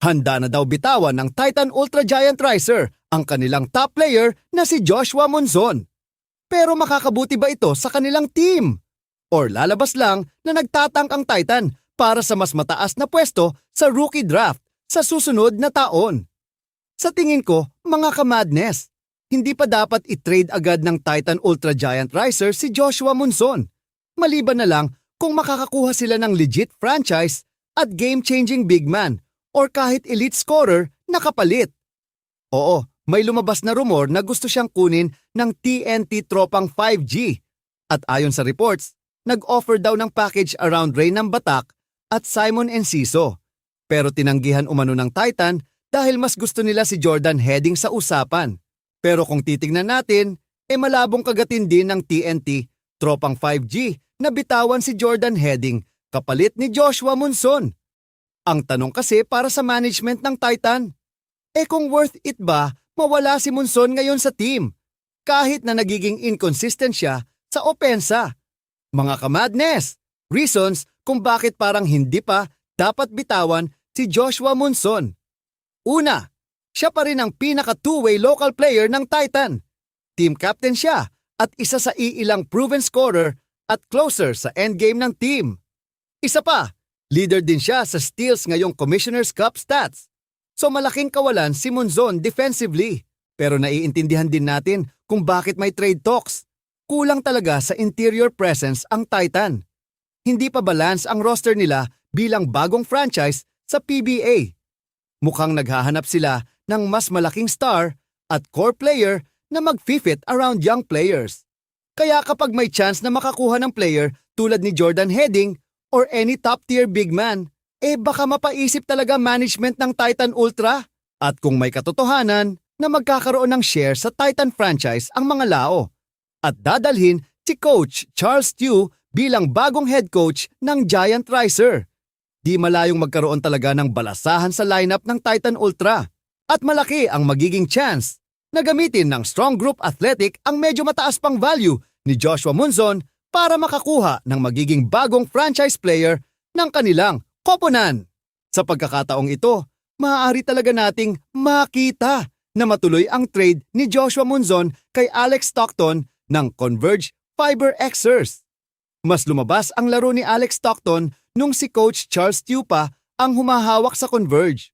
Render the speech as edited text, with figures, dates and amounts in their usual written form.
Handa na daw bitawan ng Titan Ultra Giant Riser ang kanilang top player na si Joshua Monzon. Pero makakabuti ba ito sa kanilang team? Or lalabas lang na nagtatangk ang Titan para sa mas mataas na pwesto sa rookie draft sa susunod na taon? Sa tingin ko, mga ka-madness, hindi pa dapat i-trade agad ng Titan Ultra Giant Riser si Joshua Monzon. Maliban na lang kung makakakuha sila ng legit franchise at game-changing big man or kahit elite scorer na kapalit. Oo, may lumabas na rumor na gusto siyang kunin ng TNT Tropang 5G. At ayon sa reports, nag-offer daw ng package around Reynan Batak at Simon Enciso. Pero tinanggihan umano ng Titan dahil mas gusto nila si Jordan Heading sa usapan. Pero kung titignan natin, malabong kagatin din ng TNT Tropang 5G na bitawan si Jordan Heading kapalit ni Joshua Monzon. Ang tanong kasi para sa management ng Titan, kung worth it ba mawala si Monzon ngayon sa team kahit na nagiging inconsistent siya sa opensa? Mga ka-madness, reasons kung bakit parang hindi pa dapat bitawan si Joshua Monzon. Una, siya pa rin ang pinaka two-way local player ng Titan. Team captain siya at isa sa iilang proven scorer at closer sa endgame ng team. Isa pa, leader din siya sa steals ngayong Commissioner's Cup stats. So malaking kawalan si Monzon defensively. Pero naiintindihan din natin kung bakit may trade talks. Kulang talaga sa interior presence ang Titan. Hindi pa balance ang roster nila bilang bagong franchise sa PBA. Mukhang naghahanap sila ng mas malaking star at core player na mag-fit around young players. Kaya kapag may chance na makakuha ng player tulad ni Jordan Heading or any top-tier big man, baka mapaisip talaga management ng Titan Ultra. At kung may katotohanan na magkakaroon ng share sa Titan franchise ang mga Lao at dadalhin si Coach Charles Tew bilang bagong head coach ng Giant Riser. Di malayong magkaroon talaga ng balasahan sa lineup ng Titan Ultra at malaki ang magiging chance na gamitin ng strong group athletic ang medyo mataas pang value ni Joshua Monzon para makakuha ng magiging bagong franchise player ng kanilang koponan. Sa pagkakataong ito, maaari talaga nating makita na matuloy ang trade ni Joshua Monzon kay Alex Stockton ng Converge Fiber Xers. Mas lumabas ang laro ni Alex Stockton nung si Coach Charles Tew pa ang humahawak sa Converge.